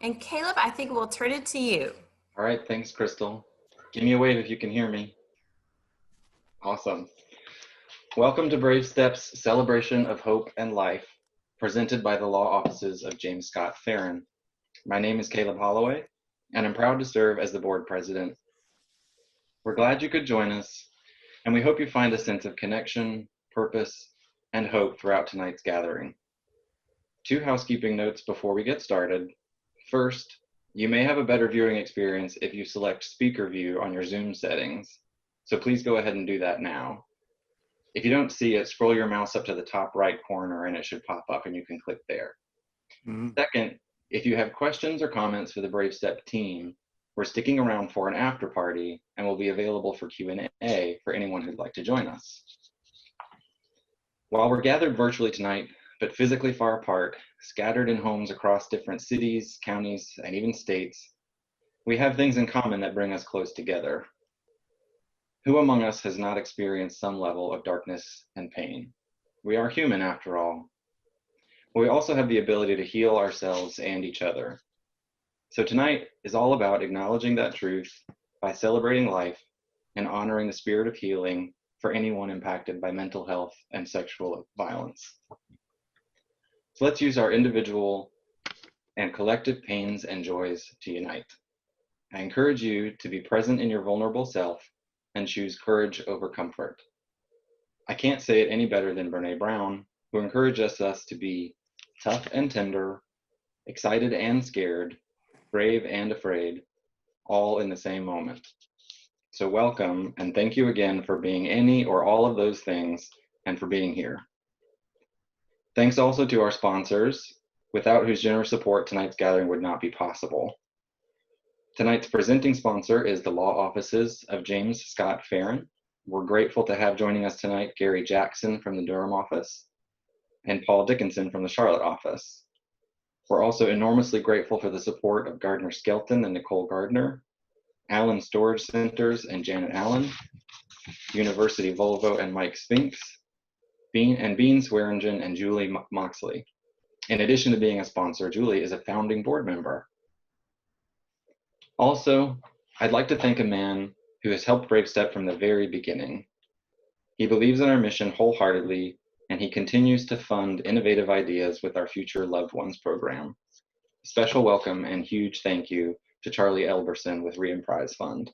And Caleb, I think we'll turn it to you. All right, thanks, Crystal. Give me a wave if you can hear me. Awesome. Welcome to Brave Steps Celebration of Hope and Life, presented by the law offices of James Scott Farron. My name is Caleb Holloway, and I'm proud to serve as the board president. We're glad you could join us, and we hope you find a sense of connection, purpose, and hope throughout tonight's gathering. 2 housekeeping notes before we get started. First, you may have a better viewing experience if you select speaker view on your Zoom settings, so please go ahead and do that now. If you don't see it, scroll your mouse up to the top right corner and it should pop up and you can click there. Second, if you have questions or comments for the Brave Step team, we're sticking around for an after party and will be available for Q&A for anyone who'd like to join us. While we're gathered virtually tonight, but physically far apart, scattered in homes across different cities, counties, and even states, we have things in common that bring us close together. Who among us has not experienced some level of darkness and pain? We are human after all. We also have the ability to heal ourselves and each other. So tonight is all about acknowledging that truth by celebrating life and honoring the spirit of healing for anyone impacted by mental health and sexual violence. So let's use our individual and collective pains and joys to unite. I encourage you to be present in your vulnerable self and choose courage over comfort. I can't say it any better than Brene Brown, who encourages us to be tough and tender, excited and scared, brave and afraid, all in the same moment. So welcome, and thank you again for being any or all of those things and for being here. Thanks also to our sponsors, without whose generous support tonight's gathering would not be possible. Tonight's presenting sponsor is the law offices of James Scott Farron. We're grateful to have joining us tonight Gary Jackson from the Durham office and Paul Dickinson from the Charlotte office. We're also enormously grateful for the support of Gardner Skelton and Nicole Gardner, Allen Storage Centers and Janet Allen, University Volvo and Mike Spinks, Bean Swearingen and Julie Moxley. In addition to being a sponsor, Julie is a founding board member. Also, I'd like to thank a man who has helped Brave Step from the very beginning. He believes in our mission wholeheartedly, and he continues to fund innovative ideas with our Future Loved Ones program. Special welcome and huge thank you to Charlie Elberson with Reemprise Fund.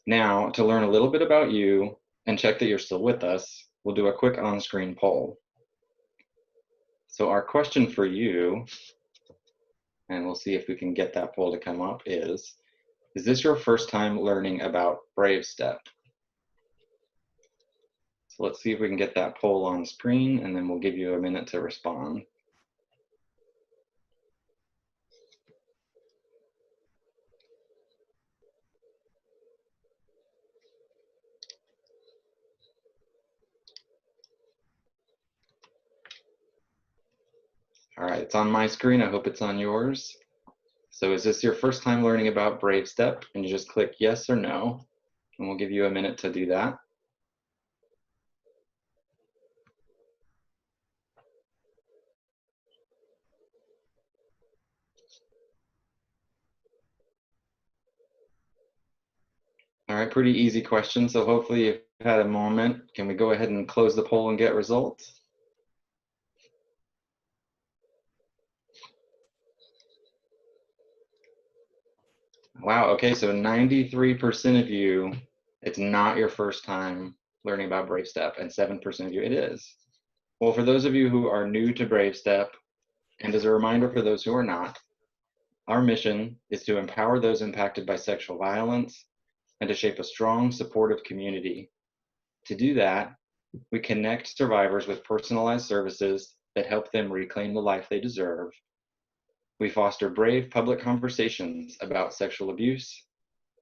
Now, to learn a little bit about you and check that you're still with us, we'll do a quick on-screen poll. So our question for you, and we'll see if we can get that poll to come up, is this your first time learning about Brave Step? So let's see if we can get that poll on screen, and then we'll give you a minute to respond. All right, it's on my screen. I hope it's on yours. So is this your first time learning about Brave Step? And you just click yes or no, and we'll give you a minute to do that. All right, pretty easy question. So hopefully you've had a moment. Can we go ahead and close the poll and get results? Wow, okay, so 93% of you, it's not your first time learning about Brave Step, and 7% of you, it is. Well, for those of you who are new to Brave Step, and as a reminder for those who are not, our mission is to empower those impacted by sexual violence and to shape a strong, supportive community. To do that, we connect survivors with personalized services that help them reclaim the life they deserve. We foster brave public conversations about sexual abuse,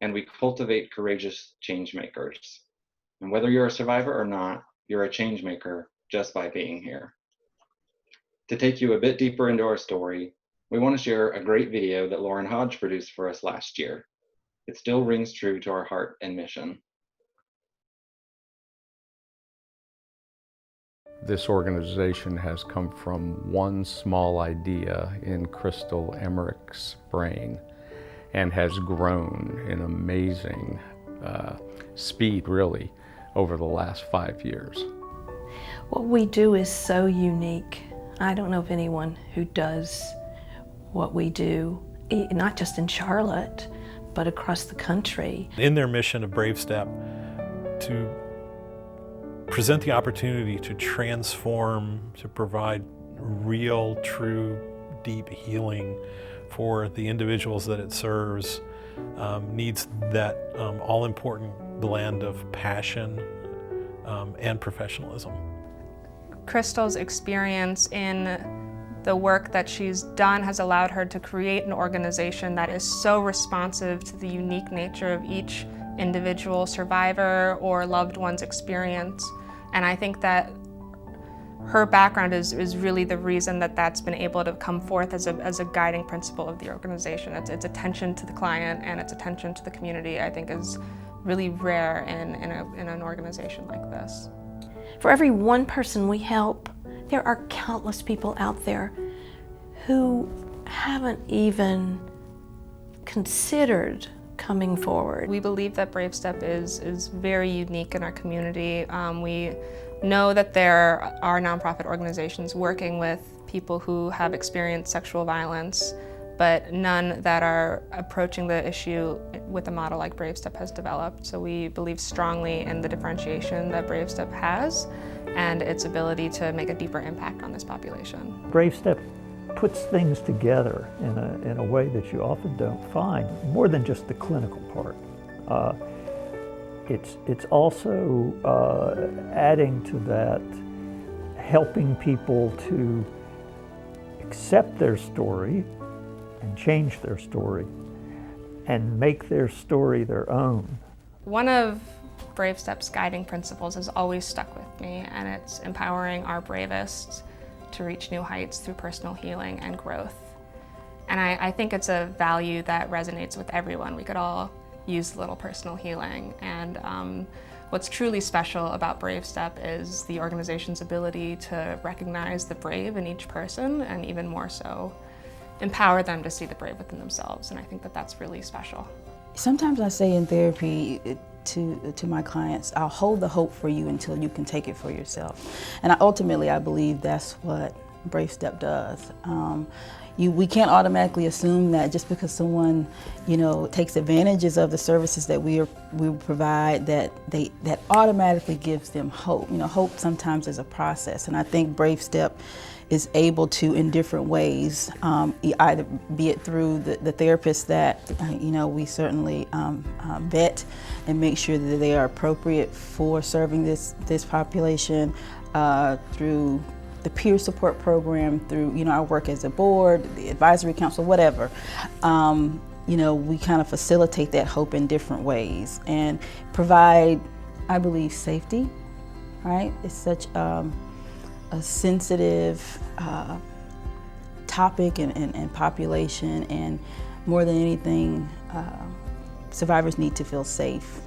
and we cultivate courageous change makers. And whether you're a survivor or not, you're a change maker just by being here. To take you a bit deeper into our story, we want to share a great video that Lauren Hodge produced for us last year. It still rings true to our heart and mission. This organization has come from one small idea in Crystal Emmerich's brain and has grown in amazing speed, really, over the last 5 years. What we do is so unique. I don't know of anyone who does what we do, not just in Charlotte, but across the country. In their mission of Brave Step, to present the opportunity to transform, to provide real, true, deep healing for the individuals that it serves, needs that all-important blend of passion and professionalism. Crystal's experience in the work that she's done has allowed her to create an organization that is so responsive to the unique nature of each individual survivor or loved one's experience. And I think that her background is really the reason that that's been able to come forth as a guiding principle of the organization. Its attention to the client and its attention to the community, I think, is really rare in an organization like this. For every one person we help, there are countless people out there who haven't even considered coming forward. We believe that Brave Step is very unique in our community. We know that there are nonprofit organizations working with people who have experienced sexual violence, but none that are approaching the issue with a model like Brave Step has developed. So we believe strongly in the differentiation that Brave Step has and its ability to make a deeper impact on this population. Brave Step puts things together in a way that you often don't find, more than just the clinical part. It's also adding to that, helping people to accept their story and change their story and make their story their own. One of Brave Step's guiding principles has always stuck with me, and it's empowering our bravest to reach new heights through personal healing and growth. And I think it's a value that resonates with everyone. We could all use a little personal healing. And what's truly special about Brave Step is the organization's ability to recognize the brave in each person, and even more so, empower them to see the brave within themselves. And I think that that's really special. Sometimes I say in therapy to my clients, I'll hold the hope for you until you can take it for yourself. And ultimately, I believe that's what Brave Step does. We can't automatically assume that just because someone, takes advantages of the services that we provide, that automatically gives them hope. Hope sometimes is a process, and I think Brave Step is able to, in different ways, either be it through the therapists that we certainly vet and make sure that they are appropriate for serving this population, through the peer support program, through our work as a board, the advisory council, whatever. We kind of facilitate that hope in different ways and provide, I believe, safety. Right? It's such a sensitive topic and population, and more than anything, survivors need to feel safe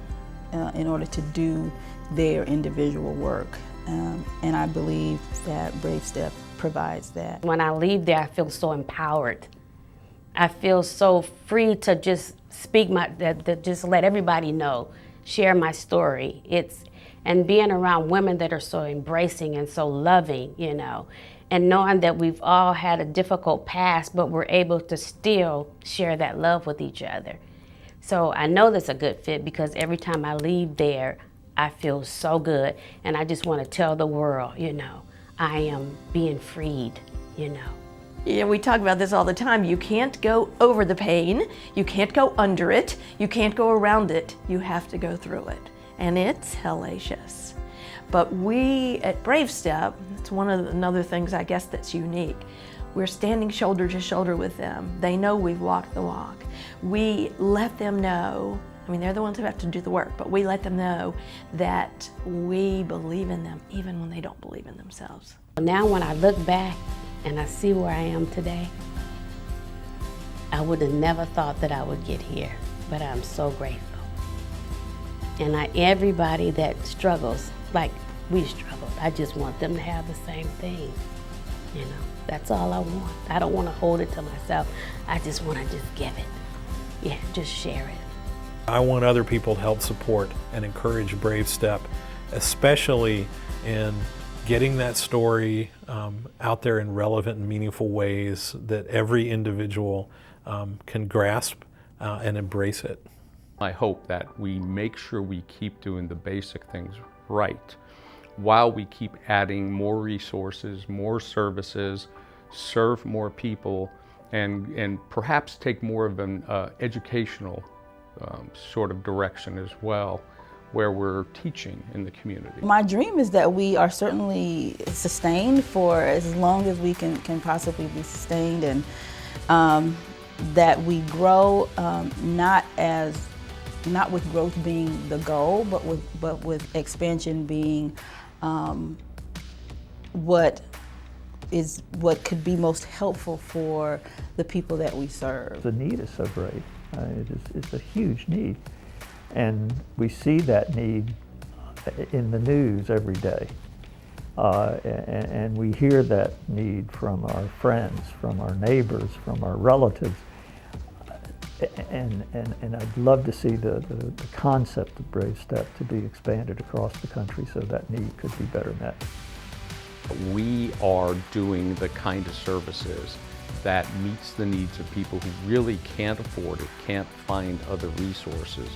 in order to do their individual work. And I believe that Brave Step provides that. When I leave there, I feel so empowered. I feel so free to just speak just let everybody know, share my story. And being around women that are so embracing and so loving, and knowing that we've all had a difficult past, but we're able to still share that love with each other. So I know that's a good fit, because every time I leave there, I feel so good. And I just want to tell the world, I am being freed, Yeah, we talk about this all the time. You can't go over the pain, you can't go under it, you can't go around it, you have to go through it. And it's hellacious. But we at Brave Step, it's one of another things I guess that's unique. We're standing shoulder to shoulder with them. They know we've walked the walk. We let them know, they're the ones who have to do the work, but we let them know that we believe in them even when they don't believe in themselves. Now when I look back and I see where I am today, I would have never thought that I would get here, but I'm so grateful. And everybody that struggles, like we struggled. I just want them to have the same thing. You know, that's all I want. I don't want to hold it to myself. I just want to just give it. Yeah, just share it. I want other people to help support and encourage Brave Step, especially in getting that story out there in relevant and meaningful ways that every individual can grasp and embrace it. I hope that we make sure we keep doing the basic things right while we keep adding more resources, more services, serve more people, and perhaps take more of an educational sort of direction as well, where we're teaching in the community. My dream is that we are certainly sustained for as long as we can possibly be sustained, and that we grow not with growth being the goal, but with expansion being what could be most helpful for the people that we serve. The need is so great. It's a huge need. And we see that need in the news every day. And we hear that need from our friends, from our neighbors, from our relatives. And I'd love to see the concept of Brave Step to be expanded across the country so that need could be better met. We are doing the kind of services that meets the needs of people who really can't afford it, can't find other resources,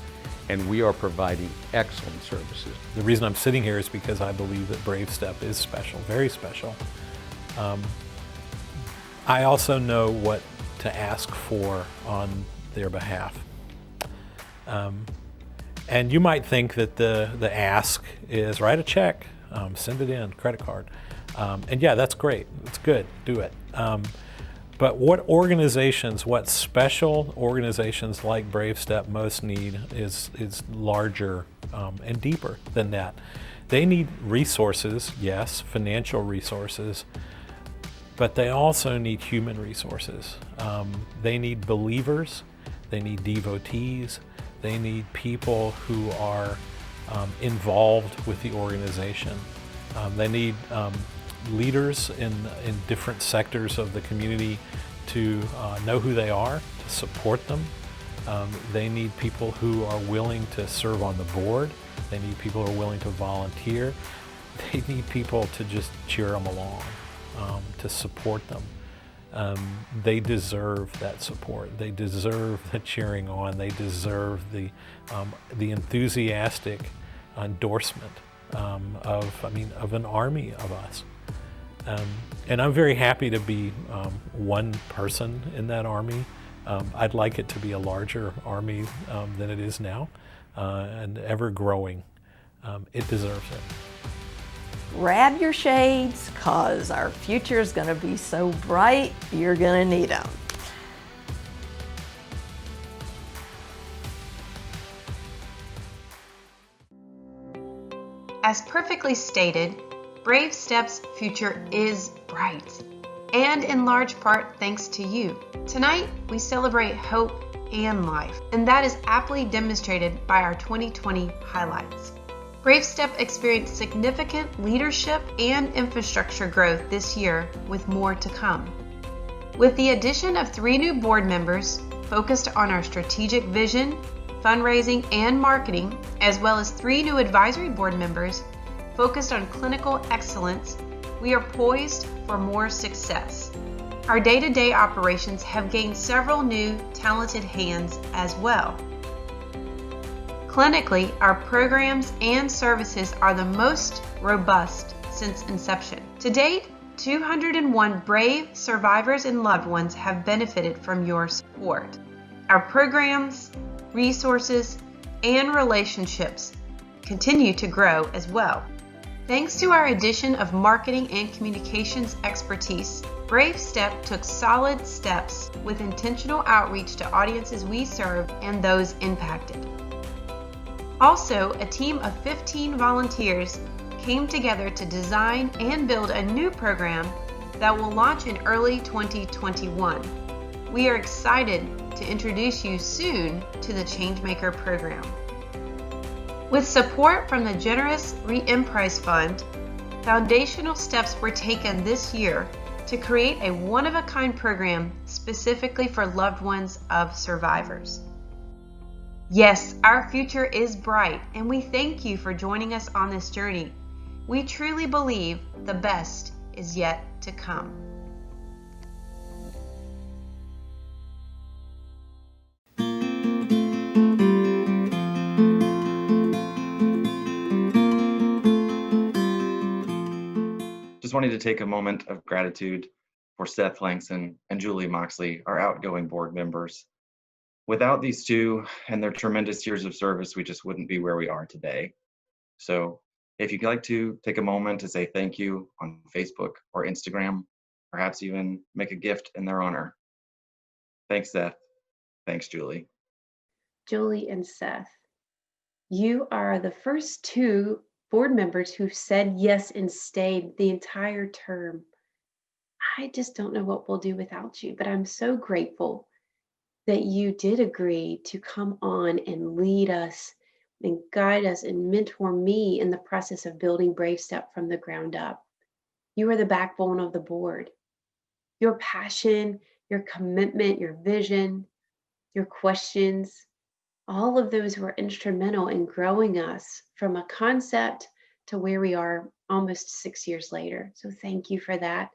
and we are providing excellent services. The reason I'm sitting here is because I believe that Brave Step is special, very special. I also know what to ask for on their behalf. And you might think that the ask is write a check, send it in, credit card. And yeah, that's great, it's good, do it. But what special organizations like Brave Step most need is larger and deeper than that. They need resources, yes, financial resources, but they also need human resources. They need believers, they need devotees, they need people who are involved with the organization. They need leaders in different sectors of the community to know who they are, to support them. They need people who are willing to serve on the board. They need people who are willing to volunteer. They need people to just cheer them along, to support them. They deserve that support. They deserve the cheering on. They deserve the enthusiastic endorsement of an army of us. And I'm very happy to be one person in that army. I'd like it to be a larger army than it is now, and ever growing. It deserves it. Grab your shades, cause our future is gonna be so bright, you're gonna need them. As perfectly stated, Brave Step's future is bright, and in large part thanks to you. Tonight, we celebrate hope and life, and that is aptly demonstrated by our 2020 highlights. Brave Step experienced significant leadership and infrastructure growth this year, with more to come. With the addition of 3 new board members focused on our strategic vision, fundraising, and marketing, as well as 3 new advisory board members focused on clinical excellence, we are poised for more success. Our day-to-day operations have gained several new talented hands as well. Clinically, our programs and services are the most robust since inception. To date, 201 brave survivors and loved ones have benefited from your support. Our programs, resources, and relationships continue to grow as well. Thanks to our addition of marketing and communications expertise, Brave Step took solid steps with intentional outreach to audiences we serve and those impacted. Also, a team of 15 volunteers came together to design and build a new program that will launch in early 2021. We are excited to introduce you soon to the Changemaker program. With support from the generous Re-Emprise Fund, foundational steps were taken this year to create a one-of-a-kind program specifically for loved ones of survivors. Yes, our future is bright, and we thank you for joining us on this journey. We truly believe the best is yet to come. Just wanted to take a moment of gratitude for Seth Langston and Julie Moxley, our outgoing board members. Without these two and their tremendous years of service, we just wouldn't be where we are today. So if you'd like to take a moment to say thank you on Facebook or Instagram, perhaps even make a gift in their honor. Thanks, Seth. Thanks, Julie. Julie and Seth, you are the first two board members who've said yes and stayed the entire term. I just don't know what we'll do without you, but I'm so grateful that you did agree to come on and lead us and guide us and mentor me in the process of building Brave Step from the ground up. You are the backbone of the board. Your passion, your commitment, your vision, your questions, all of those were instrumental in growing us from a concept to where we are almost 6 years later. So thank you for that.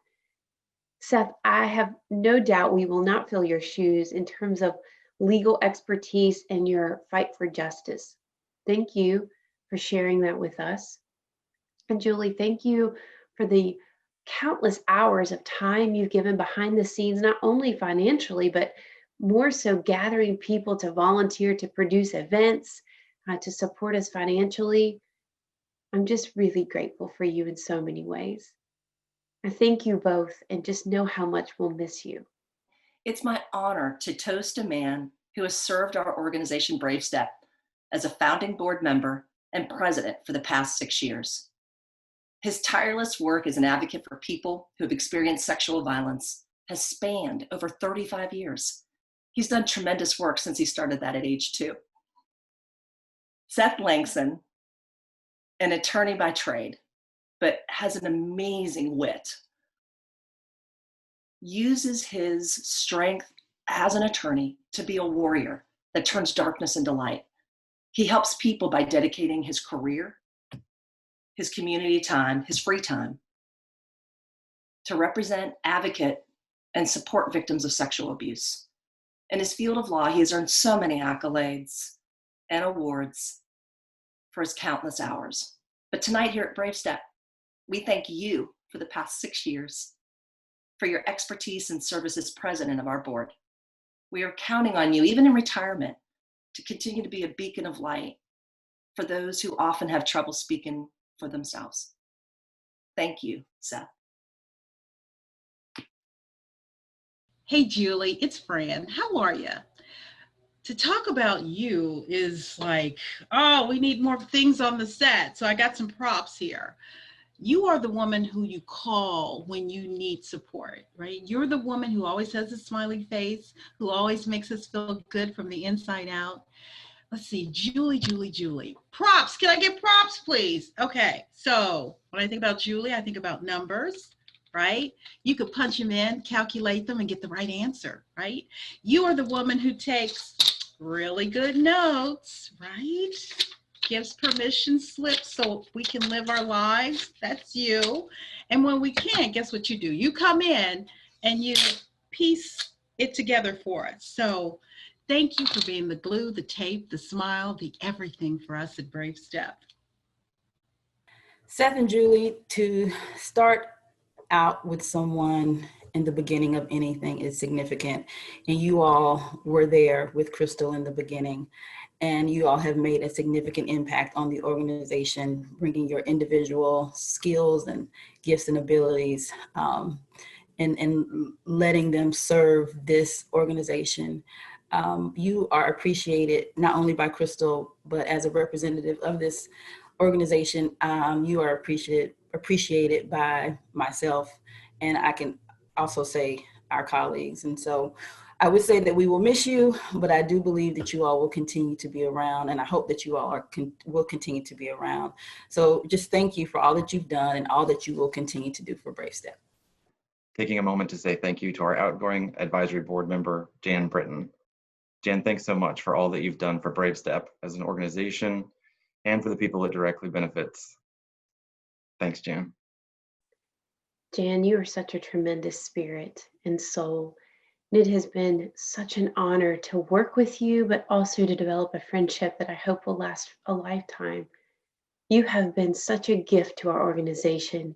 Seth, I have no doubt we will not fill your shoes in terms of legal expertise and your fight for justice. Thank you for sharing that with us. And Julie, thank you for the countless hours of time you've given behind the scenes, not only financially, but more so gathering people to volunteer to produce events, to support us financially. I'm just really grateful for you in so many ways. I thank you both and just know how much we'll miss you. It's my honor to toast a man who has served our organization Brave Step as a founding board member and president for the past 6 years. His tireless work as an advocate for people who have experienced sexual violence has spanned over 35 years. He's done tremendous work since he started that at age 2. Seth Langston, an attorney by trade, but has an amazing wit, uses his strength as an attorney to be a warrior that turns darkness into light. He helps people by dedicating his career, his community time, his free time to represent, advocate, and support victims of sexual abuse. In his field of law, he has earned so many accolades and awards for his countless hours. But tonight here at Brave Step, we thank you for the past 6 years, for your expertise and service as president of our board. We are counting on you, even in retirement, to continue to be a beacon of light for those who often have trouble speaking for themselves. Thank you, Seth. Hey, Julie, it's Fran. How are you? To talk about you is like, oh, we need more things on the set. So I got some props here. You are the woman who you call when you need support, right? You're the woman who always has a smiley face, who always makes us feel good from the inside out. Let's see, Julie. Props, can I get props, please? Okay, so when I think about Julie, I think about numbers, right? You could punch them in, calculate them, and get the right answer, right? You are the woman who takes really good notes, right? Gives permission slips so we can live our lives. That's you. And when we can't, guess what you do? You come in and you piece it together for us. So thank you for being the glue, the tape, the smile, the everything for us at Brave Step. Seth and Julie, to start out with someone in the beginning of anything is significant. And you all were there with Crystal in the beginning. And you all have made a significant impact on the organization, bringing your individual skills and gifts and abilities and letting them serve this organization. You are appreciated not only by Crystal, but as a representative of this organization, you are appreciated by myself, and I can also say our colleagues. And so I would say that we will miss you, but I do believe that you all will continue to be around, and I hope that you all will continue to be around. So just thank you for all that you've done and all that you will continue to do for Brave Step. Taking a moment to say thank you to our outgoing advisory board member, Jan Britton. Jan, thanks so much for all that you've done for Brave Step as an organization and for the people it directly benefits. Thanks, Jan. Jan, you are such a tremendous spirit and soul. And it has been such an honor to work with you, but also to develop a friendship that I hope will last a lifetime. You have been such a gift to our organization,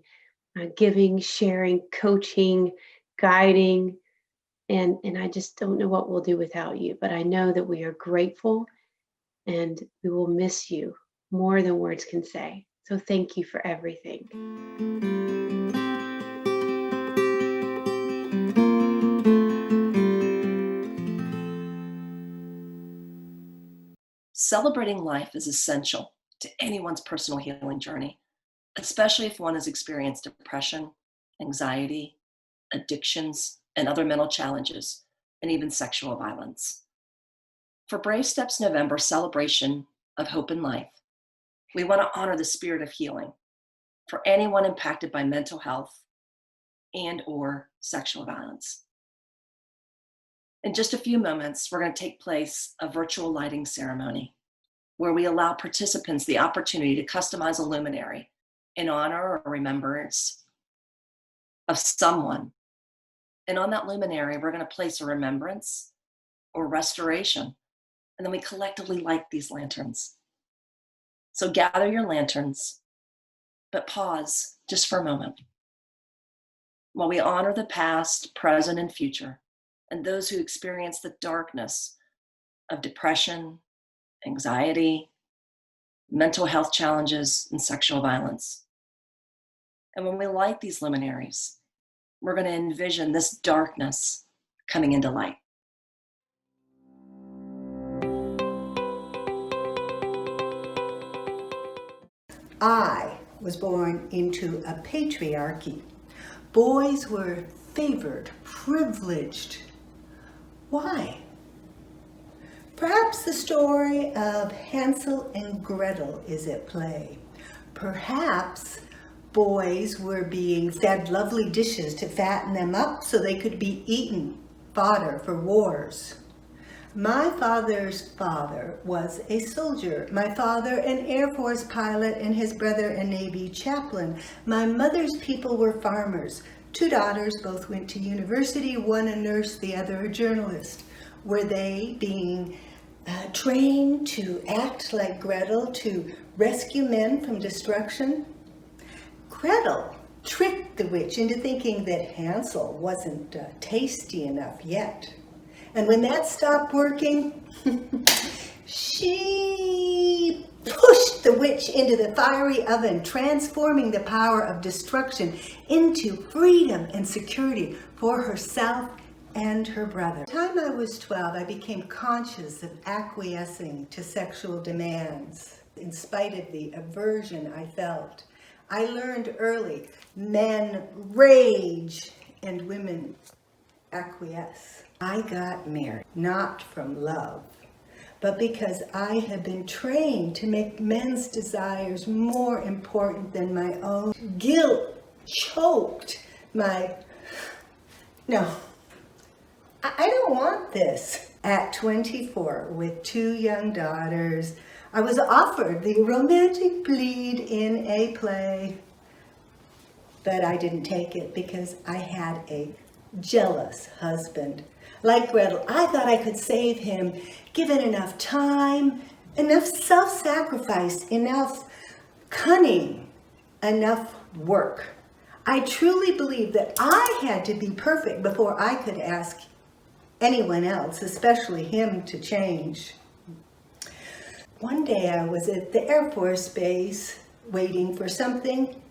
giving, sharing, coaching, guiding, and I just don't know what we'll do without you, but I know that we are grateful and we will miss you more than words can say. So thank you for everything. Celebrating life is essential to anyone's personal healing journey, especially if one has experienced depression, anxiety, addictions, and other mental challenges, and even sexual violence. For Brave Steps November celebration of hope and life, we want to honor the spirit of healing for anyone impacted by mental health and/or sexual violence. In just a few moments, we're going to take place a virtual lighting ceremony where we allow participants the opportunity to customize a luminary in honor or remembrance of someone. And on that luminary, we're going to place a remembrance or restoration, and then we collectively light these lanterns. So gather your lanterns, but pause just for a moment while we honor the past, present, and future, and those who experience the darkness of depression, anxiety, mental health challenges, and sexual violence. And when we light these luminaries, we're going to envision this darkness coming into light. I was born into a patriarchy. Boys were favored, privileged. Why? Perhaps the story of Hansel and Gretel is at play. Perhaps boys were being fed lovely dishes to fatten them up so they could be eaten, fodder for wars. My father's father was a soldier. My father, an Air Force pilot, and his brother, a Navy chaplain. My mother's people were farmers. 2 daughters, both went to university, one a nurse, the other a journalist. Were they being trained to act like Gretel, to rescue men from destruction? Gretel tricked the witch into thinking that Hansel wasn't tasty enough yet. And when that stopped working, she pushed the witch into the fiery oven, transforming the power of destruction into freedom and security for herself and her brother. By the time I was 12, I became conscious of acquiescing to sexual demands. In spite of the aversion I felt, I learned early, men rage and women acquiesce. I got married, not from love, but because I had been trained to make men's desires more important than my own. Guilt choked my, no, I don't want this. At 24, with 2 young daughters, I was offered the romantic lead in a play, but I didn't take it because I had a jealous husband. Like Gretel, I thought I could save him, given enough time, enough self-sacrifice, enough cunning, enough work. I truly believed that I had to be perfect before I could ask anyone else, especially him, to change. One day I was at the Air Force Base waiting for something,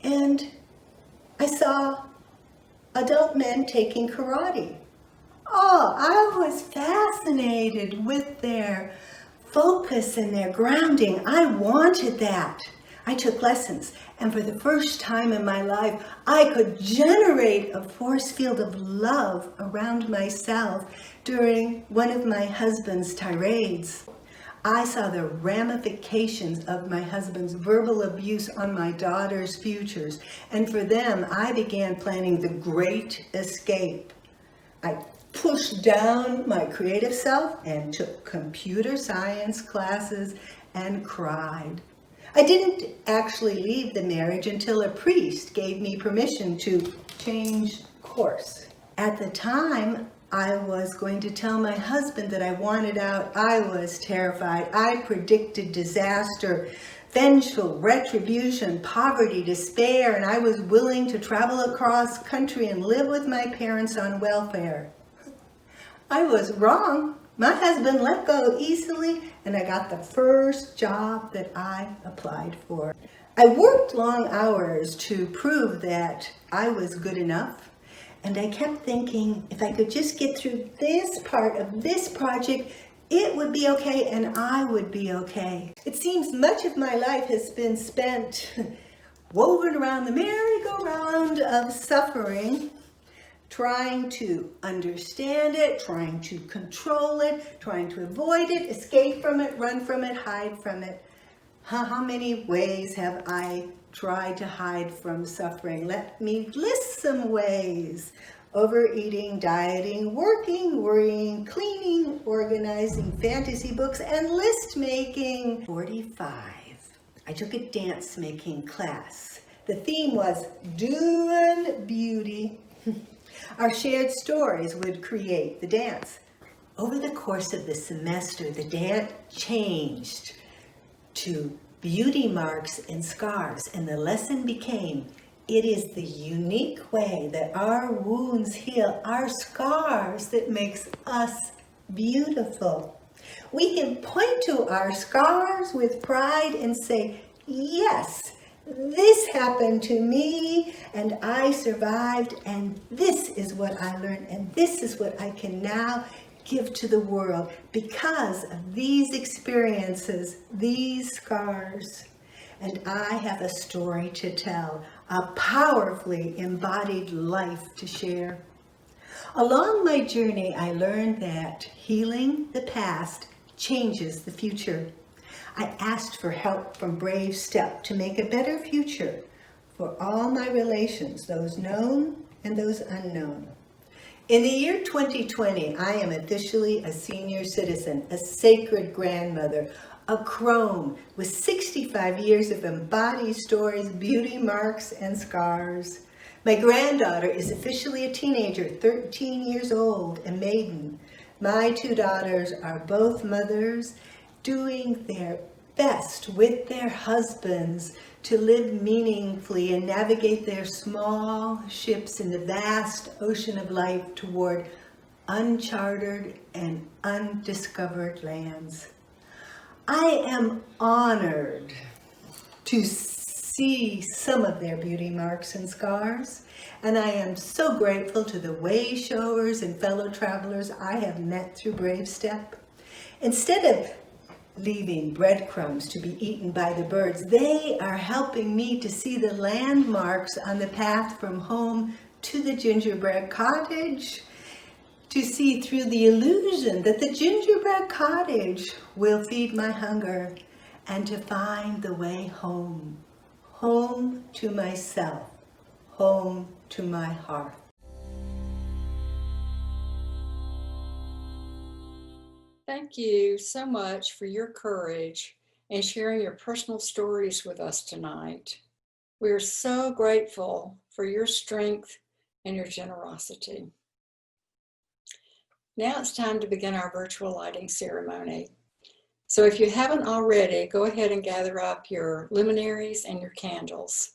and I saw adult men taking karate. Oh, I was fascinated with their focus and their grounding. I wanted that. I took lessons, and for the first time in my life, I could generate a force field of love around myself during one of my husband's tirades. I saw the ramifications of my husband's verbal abuse on my daughter's futures, and for them, I began planning the great escape. I pushed down my creative self and took computer science classes and cried. I didn't actually leave the marriage until a priest gave me permission to change course. At the time, I was going to tell my husband that I wanted out. I was terrified. I predicted disaster, vengeful retribution, poverty, despair, and I was willing to travel across country and live with my parents on welfare. I was wrong. My husband let go easily, and I got the first job that I applied for. I worked long hours to prove that I was good enough, and I kept thinking if I could just get through this part of this project, it would be okay and I would be okay. It seems much of my life has been spent woven around the merry-go-round of suffering, trying to understand it, trying to control it, trying to avoid it, escape from it, run from it, hide from it. How many ways have I tried to hide from suffering? Let me list some ways. Overeating, dieting, working, worrying, cleaning, organizing fantasy books, and list making. 45. I took a dance making class. The theme was doing beauty. Our shared stories would create the dance. Over the course of the semester, the dance changed to beauty marks and scars, and the lesson became, it is the unique way that our wounds heal, our scars, that makes us beautiful. We can point to our scars with pride and say, yes, this happened to me, and I survived, and this is what I learned, and this is what I can now give to the world because of these experiences, these scars. And I have a story to tell, a powerfully embodied life to share. Along my journey, I learned that healing the past changes the future. I asked for help from Brave Step to make a better future for all my relations, those known and those unknown. In the year 2020, I am officially a senior citizen, a sacred grandmother, a crone with 65 years of embodied stories, beauty marks, and scars. My granddaughter is officially a teenager, 13 years old, a maiden. My two daughters are both mothers, doing their best with their husbands to live meaningfully and navigate their small ships in the vast ocean of life toward uncharted and undiscovered lands. I am honored to see some of their beauty marks and scars, and I am so grateful to the way showers and fellow travelers I have met through Brave Step. Instead of leaving breadcrumbs to be eaten by the birds, they are helping me to see the landmarks on the path from home to the gingerbread cottage, to see through the illusion that the gingerbread cottage will feed my hunger, and to find the way home, home to myself, home to my heart. Thank you so much for your courage and sharing your personal stories with us tonight. We are so grateful for your strength and your generosity. Now it's time to begin our virtual lighting ceremony. So if you haven't already, go ahead and gather up your luminaries and your candles.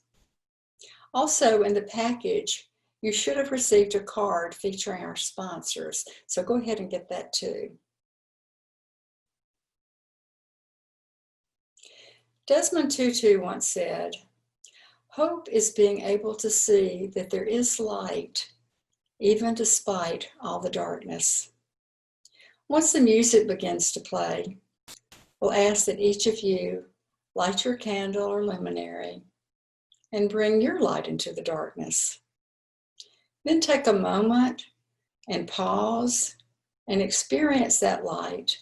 Also in the package, you should have received a card featuring our sponsors. So go ahead and get that too. Desmond Tutu once said, "Hope is being able to see that there is light, even despite all the darkness." Once the music begins to play, we'll ask that each of you light your candle or luminary, and bring your light into the darkness. Then take a moment and pause and experience that light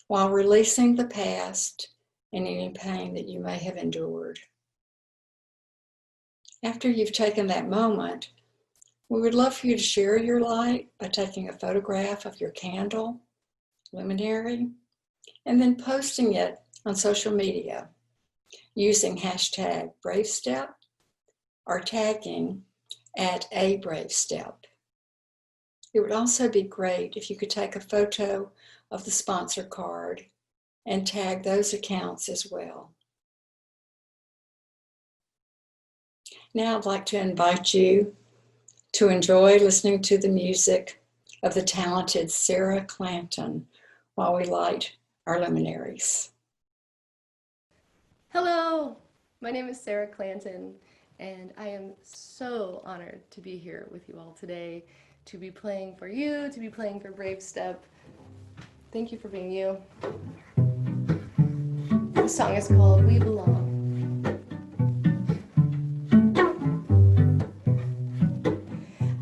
while releasing the past and any pain that you may have endured. After you've taken that moment, we would love for you to share your light by taking a photograph of your candle, luminary, and then posting it on social media using hashtag BraveStep or tagging @ABraveStep. It would also be great if you could take a photo of the sponsor card and tag those accounts as well. Now I'd like to invite you to enjoy listening to the music of the talented Sarah Clanton while we light our luminaries. Hello, my name is Sarah Clanton, and I am so honored to be here with you all today, to be playing for you, to be playing for BraveStep. Thank you for being you. The song is called We Belong.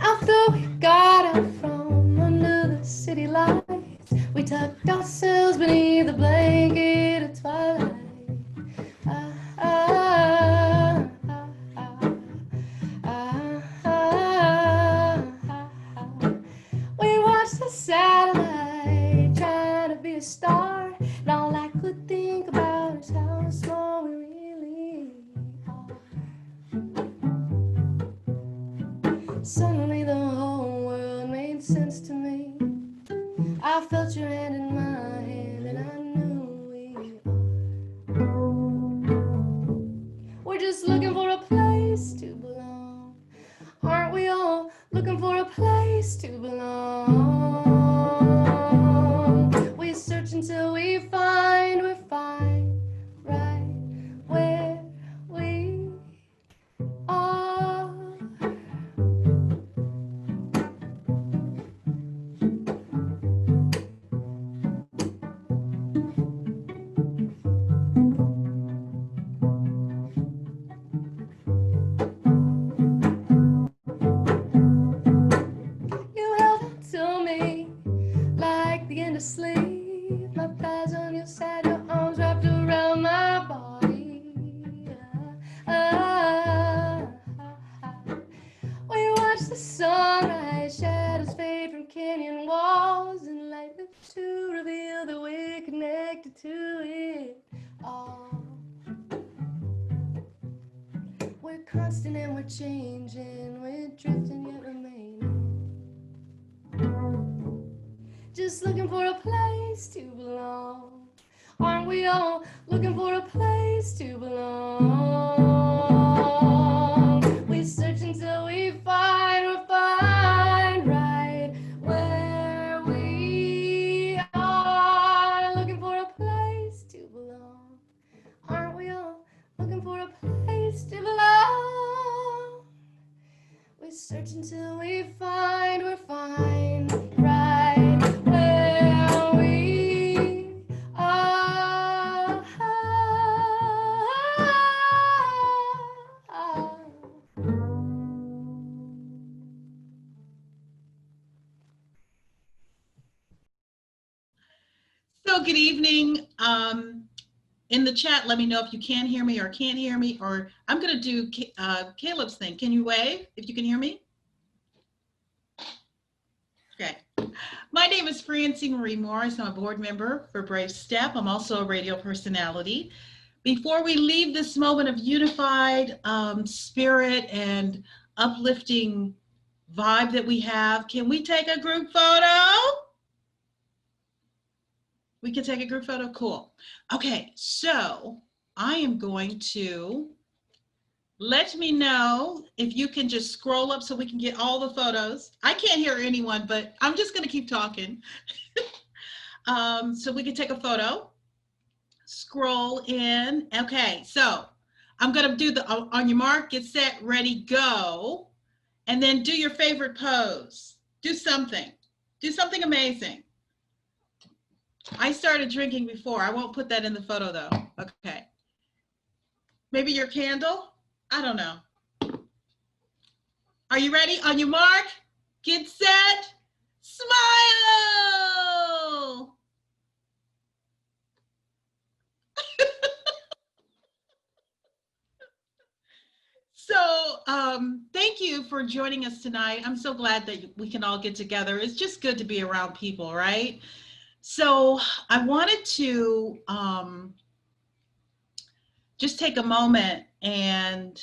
After we got out from under the city lights, we tucked ourselves beneath the blanket of twilight. We watched the satellite trying to be a star, and all I could think about is how small we really are. Suddenly the whole world made sense to me. I felt your hand in my hand, and I knew we are. We're just looking for a place to belong. Aren't we all looking for a place to belong? We search until we find we're fine, right where we are. You held on to me like the end of sleep. My thighs on your side, your arms wrapped around my body. We watched the sunrise, shadows fade from canyon walls, and light to reveal that we're connected to it all. We're constant and we're changing, we're drifting yet remaining. Just looking for a place to belong. Aren't we all looking for a place to belong? We search until we find we're fine, right where we are. Looking for a place to belong. Aren't we all looking for a place to belong? We search until we find we're fine, right where we are. So good evening. In the chat, let me know if you can hear me or can't hear me, or I'm going to do Caleb's thing. Can you wave if you can hear me? Okay. My name is Fran Morris. I'm a board member for BraveStep. I'm also a radio personality. Before we leave this moment of unified spirit and uplifting vibe that we have, can we take a group photo? We can take a group photo? Cool. Okay, so I am going to let me know if you can just scroll up so we can get all the photos. I can't hear anyone, but I'm just going to keep talking. So we can take a photo. Scroll in. Okay, so I'm going to do the on your mark, get set, ready, go. And then do your favorite pose. Do something. Do something amazing. I started drinking before. I won't put that in the photo though. Okay. Maybe your candle? I don't know. Are you ready? On your mark, get set, smile! So thank you for joining us tonight. I'm so glad that we can all get together. It's just good to be around people, right? So I wanted to just take a moment and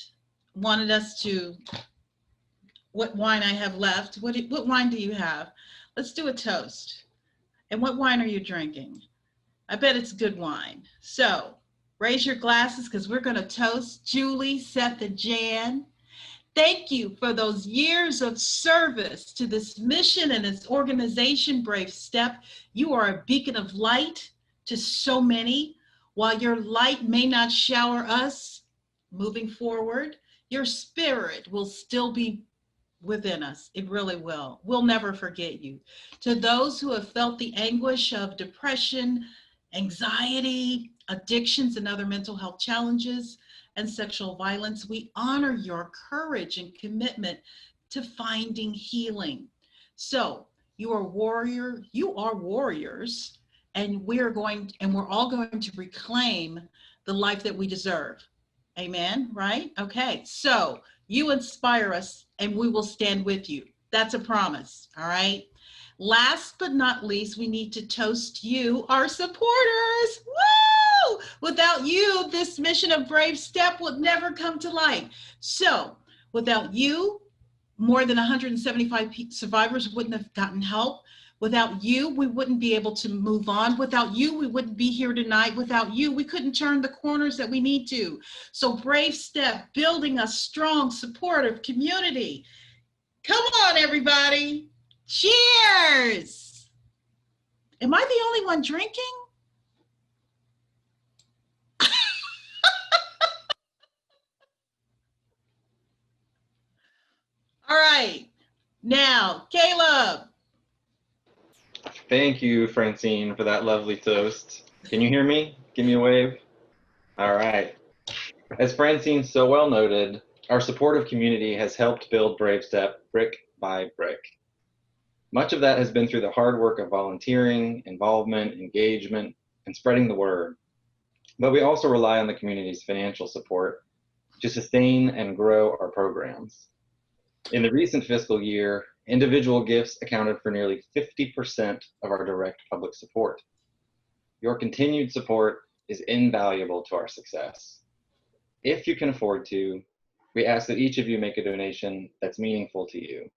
wanted us to, what wine I have left. What wine do you have? Let's do a toast. And what wine are you drinking? I bet it's good wine. So raise your glasses because we're going to toast Julie, Seth, and Jan. Thank you for those years of service to this mission and this organization, Brave Step. You are a beacon of light to so many. While your light may not shower us moving forward, your spirit will still be within us. It really will. We'll never forget you. To those who have felt the anguish of depression, anxiety, addictions, and other mental health challenges, and sexual violence, we honor your courage and commitment to finding healing. So you are warriors, and we're all going to reclaim the life that we deserve. Amen, right? Okay, so you inspire us and we will stand with you. That's a promise, all right? Last but not least, we need to toast you, our supporters. Woo! Without you, this mission of Brave Step would never come to light. So without you, more than 175 survivors wouldn't have gotten help. Without you, we wouldn't be able to move on. Without you, we wouldn't be here tonight. Without you, we couldn't turn the corners that we need to. So Brave Step, building a strong, supportive community. Come on, everybody. Cheers. Am I the only one drinking? All right. Now, Caleb. Thank you, Francine, for that lovely toast. Can you hear me? Give me a wave. All right. As Francine so well noted, our supportive community has helped build Brave Step brick by brick. Much of that has been through the hard work of volunteering, involvement, engagement, and spreading the word. But we also rely on the community's financial support to sustain and grow our programs. In the recent fiscal year, individual gifts accounted for nearly 50% of our direct public support. Your continued support is invaluable to our success. If you can afford to, we ask that each of you make a donation that's meaningful to you.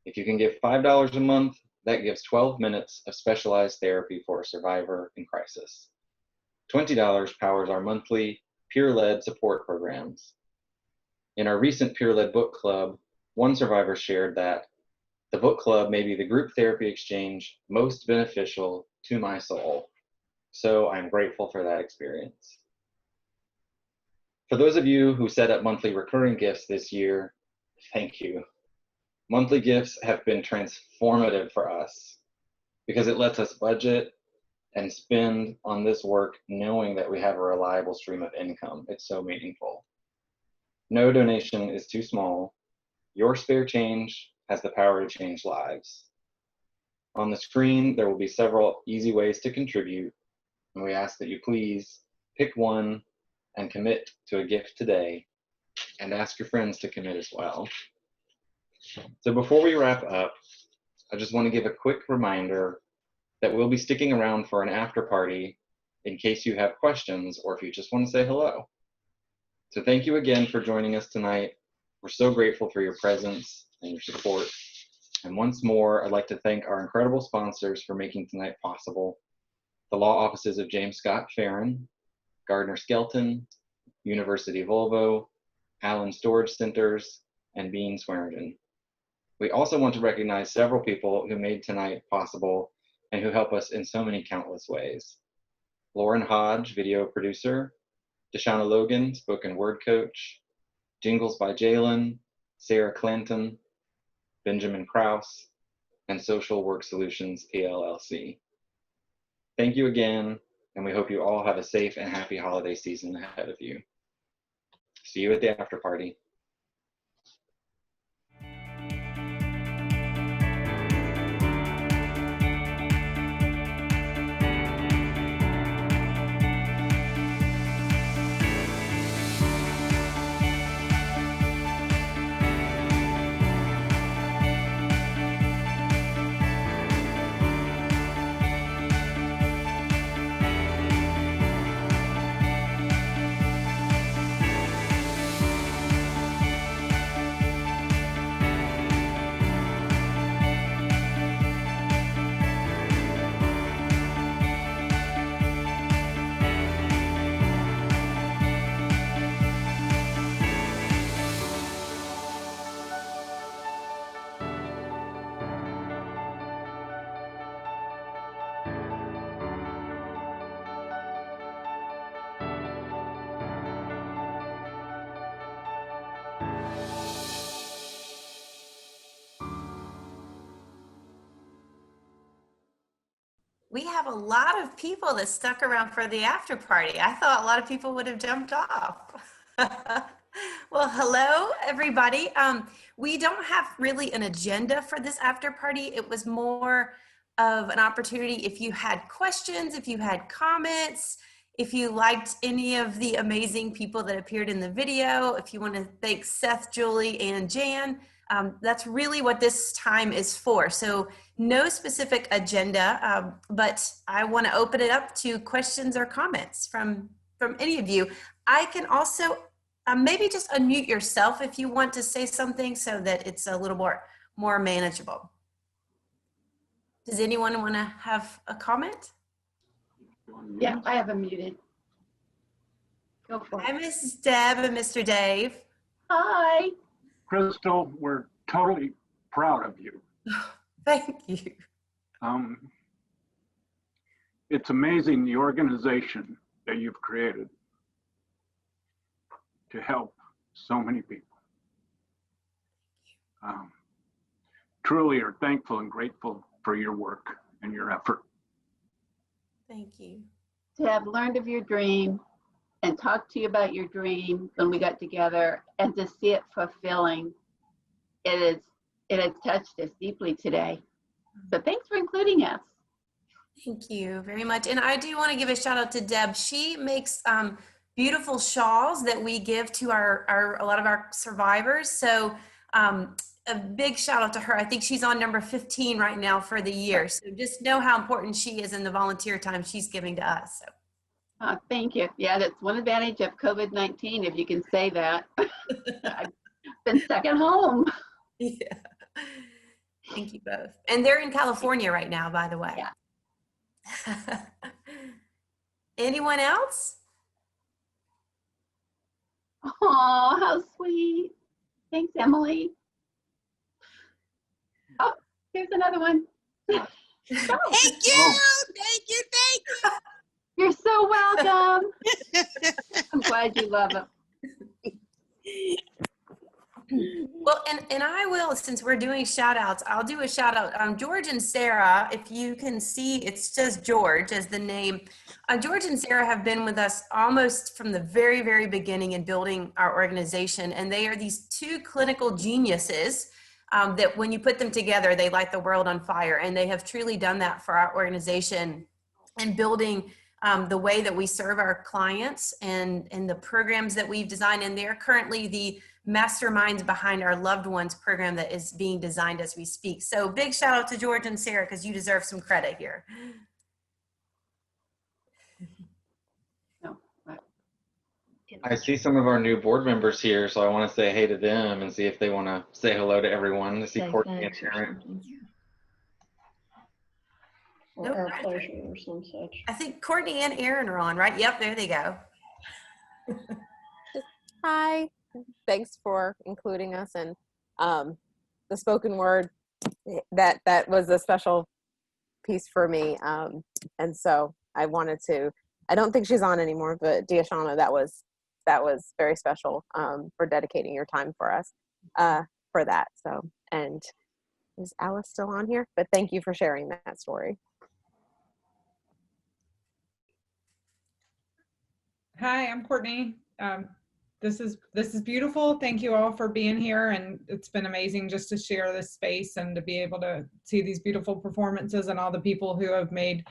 If you can give $5 a month, that gives 12 minutes of specialized therapy for a survivor in crisis. $20 powers our monthly peer-led support programs. In our recent peer-led book club, one survivor shared that the book club may be the group therapy exchange most beneficial to my soul. So I'm grateful for that experience. For those of you who set up monthly recurring gifts this year, thank you. Monthly gifts have been transformative for us because it lets us budget and spend on this work knowing that we have a reliable stream of income. It's so meaningful. No donation is too small. Your spare change has the power to change lives. On the screen, there will be several easy ways to contribute, and we ask that you please pick one and commit to a gift today, and ask your friends to commit as well. So before we wrap up, I just want to give a quick reminder that we'll be sticking around for an after party in case you have questions or if you just want to say hello. So thank you again for joining us tonight. We're so grateful for your presence and your support. And once more, I'd like to thank our incredible sponsors for making tonight possible. The law offices of James Scott Farron, Gardner Skelton, University Volvo, Allen Storage Centers, and Bean Swearingen. We also want to recognize several people who made tonight possible and who help us in so many countless ways. Lauren Hodge, video producer, Deshauna Logan, spoken word coach, Jingles by Jalen, Sarah Clanton, Benjamin Krause, and Social Work Solutions, PLLC. Thank you again, and we hope you all have a safe and happy holiday season ahead of you. See you at the after party. We have a lot of people that stuck around for the after party. I thought a lot of people would have jumped off. Well, hello, everybody. We don't have really an agenda for this after party. It was more of an opportunity if you had questions, if you had comments, if you liked any of the amazing people that appeared in the video, if you want to thank Seth, Julie, and Jan. That's really what this time is for. So no specific agenda, but I want to open it up to questions or comments from any of you. I can also maybe just unmute yourself if you want to say something so that it's a little more manageable. Does anyone want to have a comment? Yeah, I have a muted. Go for it. Hi, Mrs. Deb and Mr. Dave. Hi. Crystal, we're totally proud of you. Thank you. It's amazing the organization that you've created to help so many people. Truly are thankful and grateful for your work and your effort. Thank you. To have learned of your dream and talked to you about your dream when we got together and to see it fulfilling, it has touched us deeply today. So thanks for including us. Thank you very much. And I do want to give a shout out to Deb. She makes beautiful shawls that we give to a lot of our survivors. So a big shout out to her. I think she's on number 15 right now for the year. So just know how important she is in the volunteer time she's giving to us. So. Thank you. Yeah, that's one advantage of COVID-19, if you can say that. I've been stuck at home. Yeah. Thank you both. And they're in California right now, by the way. Yeah. Anyone else? Oh, how sweet. Thanks, Emily. Oh, here's another one. Thank you. Thank you. Thank you. You're so welcome. I'm glad you love them. Well, and I will, since we're doing shout outs, I'll do a shout out. George and Sarah, if you can see, it says George as the name. George and Sarah have been with us almost from the very, very beginning in building our organization. And they are these two clinical geniuses that when you put them together, they light the world on fire. And they have truly done that for our organization and building the way that we serve our clients and the programs that we've designed. And they're currently the masterminds behind our loved ones program that is being designed as we speak. So big shout out to George and Sarah, because you deserve some credit here. I see some of our new board members here, so I want to say hey to them and see if they want to say hello to everyone. I see Courtney and Aaron. Or our pleasure or some such. I think Courtney and Aaron are on, right? Yep, there they go. Hi, thanks for including us. And the spoken word, that was a special piece for me. And so I wanted to, I don't think she's on anymore, but Diashana, that was very special for dedicating your time for us for that. So, and is Alice still on here? But thank you for sharing that story. Hi, I'm Courtney. This is beautiful. Thank you all for being here, and it's been amazing just to share this space and to be able to see these beautiful performances and all the people who have made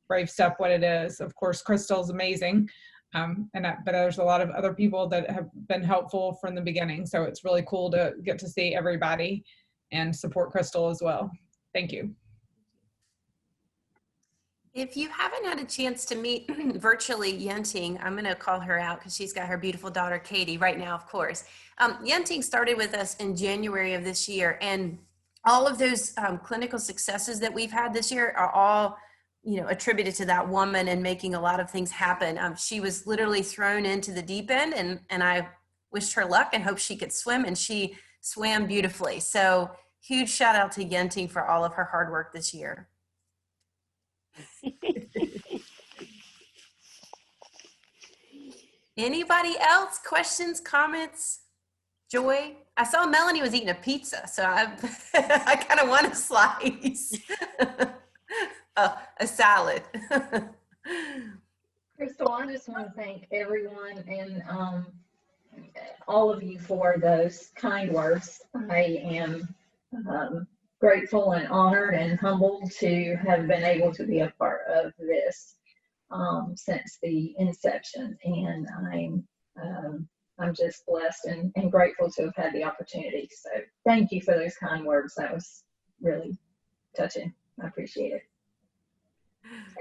Brave Step what it is. Of course, Crystal's amazing, but there's a lot of other people that have been helpful from the beginning. So it's really cool to get to see everybody and support Crystal as well. Thank you. If you haven't had a chance to meet virtually Yenting, I'm going to call her out because she's got her beautiful daughter, Katie, right now, of course. Yenting started with us in January of this year, and all of those clinical successes that we've had this year are all, attributed to that woman and making a lot of things happen. She was literally thrown into the deep end, and I wished her luck and hoped she could swim, and she swam beautifully. So huge shout out to Yenting for all of her hard work this year. Anybody else? Questions, comments? Joy? I saw Melanie was eating a pizza, so I kind of want a slice. A salad. Crystal, I just want to thank everyone and all of you for those kind words. I am grateful and honored and humbled to have been able to be a part of this since the inception, and I'm just blessed and grateful to have had the opportunity. So thank you for those kind words. That was really touching. I appreciate it.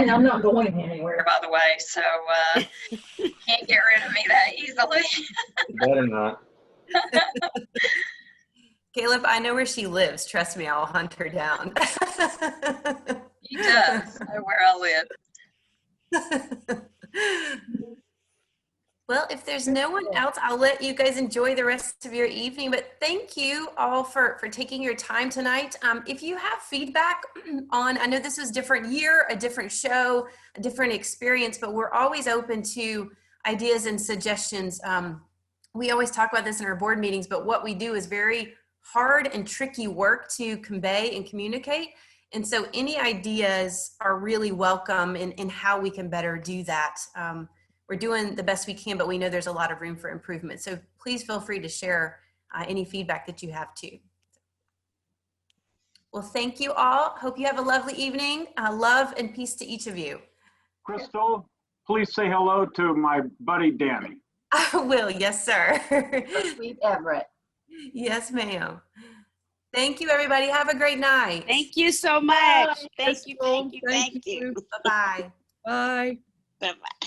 And I'm not going anywhere, by the way, so can't get rid of me that easily. Better not. Caleb, I know where she lives. Trust me, I'll hunt her down. He does know where I live. Well, if there's no one else, I'll let you guys enjoy the rest of your evening. But thank you all for taking your time tonight. If you have feedback on, I know this was a different year, a different show, a different experience, but we're always open to ideas and suggestions. We always talk about this in our board meetings, but what we do is very hard and tricky work to convey and communicate. And so any ideas are really welcome in how we can better do that. We're doing the best we can, but we know there's a lot of room for improvement. So please feel free to share any feedback that you have too. Well, thank you all. Hope you have a lovely evening. Love and peace to each of you. Crystal, please say hello to my buddy Danny. I will, yes, sir. Sweet Everett. Yes, ma'am. Thank you, everybody. Have a great night. Thank you so much. Thank you. Bye-bye. Bye. Bye-bye.